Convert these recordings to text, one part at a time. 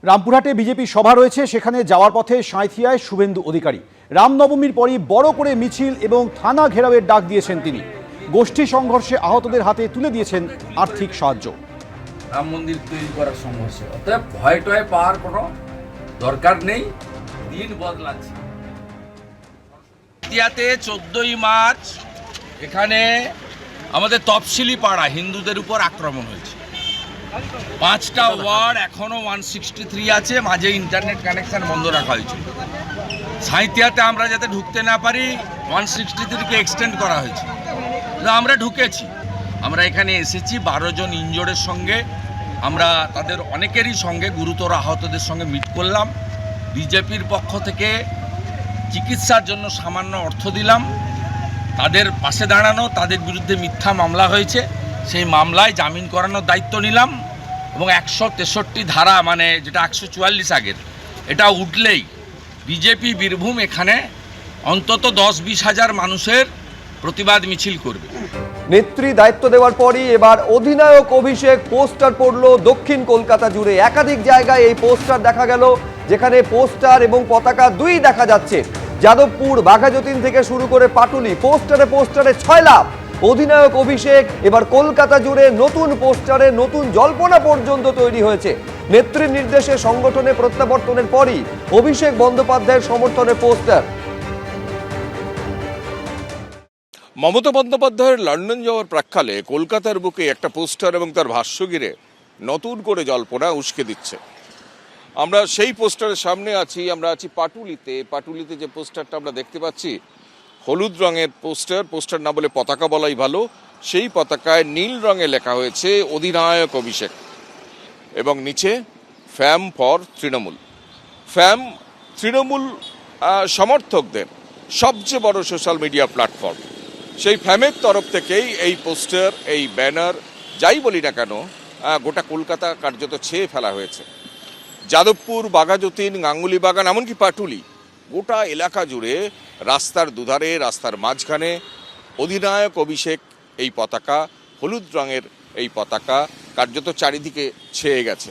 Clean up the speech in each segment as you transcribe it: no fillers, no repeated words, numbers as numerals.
রামপুরহাটে BJP সভা রয়েছে, সেখানে যাওয়ার পথে সাঁইথিয়ায় শুভেন্দু অধিকারী। রামনবমীর পরই বড় করে মিছিল এবং থানা ঘেরাওয়ের ডাক দিয়েছেন তিনি। গোষ্ঠী সংঘর্ষে আহতদের হাতে তুলে দিয়েছেন আর্থিক সাহায্য। রাম মন্দির তৈরি করার সংঘর্ষে অতএব ভয় টয় পাওয়ার কোনো দরকার নেই, দিন বদলাচ্ছে। ইন্ডিয়াতে 14ই মার্চ এখানে আমাদের তফসিলি পাড়া হিন্দুদের উপর আক্রমণ হয়েছে। 5টা ওয়ার্ড এখনো 163 আছে, মাঝে ইন্টারনেট কানেকশন বন্ধ রাখা হয়েছিল। সাঁইথিয়াতে আমরা যাতে ঢুকতে না পারি 163-কে এক্সটেন্ড করা হয়েছে, আমরা ঢুকেছি। আমরা এখানে এসেছি 12 জন ইনজোর্ডের সঙ্গে, আমরা তাদের অনেকেরই সঙ্গে গুরুতর আহতদের সঙ্গে মিট করলাম। বিজেপির পক্ষ থেকে চিকিৎসার জন্য সামান্য অর্থ দিলাম, তাদের পাশে দাঁড়ানো, তাদের বিরুদ্ধে মিথ্যা মামলা হয়েছে, সেই মামলায় জামিন করানোর দায়িত্ব নিলাম। এবং 163 ধারা মানে যেটা 144 আগের, এটা উঠলেই বিজেপি বীরভূম এখানে অন্তত 10-20 হাজার মানুষের প্রতিবাদ মিছিল করবে। নেত্রী দায়িত্ব দেওয়ার পরই এবার অধিনায়ক অভিষেক পোস্টার পড়লো দক্ষিণ কলকাতা জুড়ে। একাধিক জায়গায় এই পোস্টার দেখা গেল, যেখানে পোস্টার এবং পতাকা দুই দেখা যাচ্ছে। যাদবপুর, বাঘাযতীন থেকে শুরু করে পাটুলি, পোস্টারে পোস্টারে 6 লাভ। অধিনায়ক অভিষেক এবার কলকাতা জুড়ে নতুন পোস্টারে নতুন জল্পনা পর্যন্ত তৈরি হয়েছে। নেত্রীর নির্দেশে সংগঠনে প্রত্যাবর্তনের পরই অভিষেক বন্দ্যোপাধ্যায়ের সমর্থনে পোস্টার। মমতা বন্দ্যোপাধ্যায়ের লন্ডন যাওয়ার প্রাক্কালে কলকাতার বুকে একটা পোস্টার এবং তার ভাষ্য ঘিরে নতুন করে জল্পনা উস্কে দিচ্ছে। আমরা সেই পোস্টারের সামনে আছি, আমরা আছি পাটুলিতে। পাটুলিতে যে পোস্টারটা আমরা দেখতে পাচ্ছি, হলুদ রঙের পোস্টার না বলে পতাকা বলাই ভালো। সেই পতাকায় নীল রঙে লেখা হয়েছে অধিনায়ক অভিষেক এবং নিচে ফ্যাম ফর তৃণমূল। ফ্যাম তৃণমূল সমর্থকদের সবচেয়ে বড় সোশ্যাল মিডিয়া প্ল্যাটফর্ম। সেই ফ্যামের তরফ থেকেই এই পোস্টার, এই ব্যানার, যাই বলি না কেন, গোটা কলকাতা কার্যত ছেয়ে ফেলা হয়েছে। যাদবপুর, বাঘাযতীন, গাঙ্গুলি বাগান, এমনকি পাটুলি, গোটা এলাকা জুড়ে রাস্তার দুধারে, রাস্তার মাঝখানে অধিনায়ক অভিষেক এই পতাকা, হলুদ রঙের এই পতাকা কার্যত চারিদিকে ছেয়ে গেছে।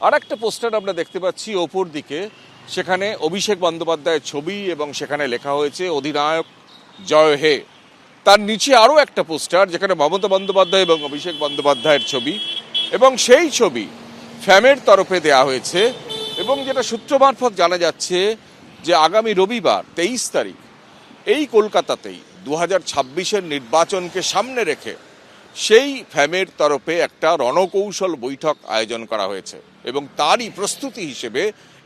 আর একটা পোস্টার আমরা দেখতে পাচ্ছি ওপর দিকে, সেখানে অভিষেক বন্দ্যোপাধ্যায়ের ছবি এবং সেখানে লেখা হয়েছে অধিনায়ক জয় হে। তার নিচে আরও একটা পোস্টার, যেখানে মমতা বন্দ্যোপাধ্যায় এবং অভিষেক বন্দ্যোপাধ্যায়ের ছবি, এবং সেই ছবি ফ্যামের তরফে দেয়া হয়েছে। এবং যেটা সূত্র মারফত জানা যাচ্ছে যে আগামী রবিবার 23 তারিখ এই কলকাতাতেই 2026-এর নির্বাচনকে সামনে রেখে সেই ফ্যামের তরফে একটা রণকৌশল বৈঠক আয়োজন করা হয়েছে এবং তারই প্রস্তুতি হিসেবে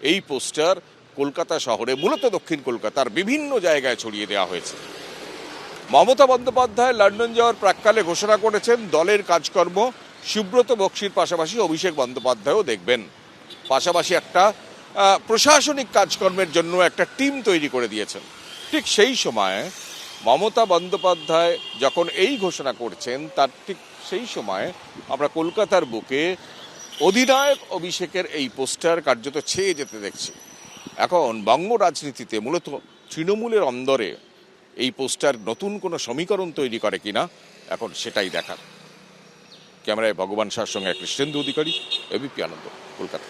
এই পোস্টার কলকাতা শহরে, মূলত দক্ষিণ কলকাতার বিভিন্ন জায়গায় ছড়িয়ে দেওয়া হয়েছে। মমতা বন্দ্যোপাধ্যায় লন্ডন যাওয়ার প্রাক্কালে ঘোষণা করেছেন দলের কাজকর্ম সুব্রত বক্সির পাশাপাশি অভিষেক বন্দ্যোপাধ্যায়ও দেখবেন। পাশাপাশি একটা প্রশাসনিক কাজকর্মের জন্য একটা টিম তৈরি করে দিয়েছেন। ঠিক সেই সময় মমতা বন্দ্যোপাধ্যায় যখন এই ঘোষণা করছেন, তার ঠিক সেই সময় আমরা কলকাতার বুকে অধিনায়ক অভিষেকের এই পোস্টার কার্যত ছেয়ে যেতে দেখছি। এখন বঙ্গ রাজনীতিতে মূলত তৃণমূলের অন্দরে এই পোস্টার নতুন কোনো সমীকরণ তৈরি করে কিনা, এখন সেটাই দেখার। ক্যামেরায় ভগবান শাহর সঙ্গে কৃষ্ণেন্দু অধিকারী, এবিপি আনন্দ, কলকাতা।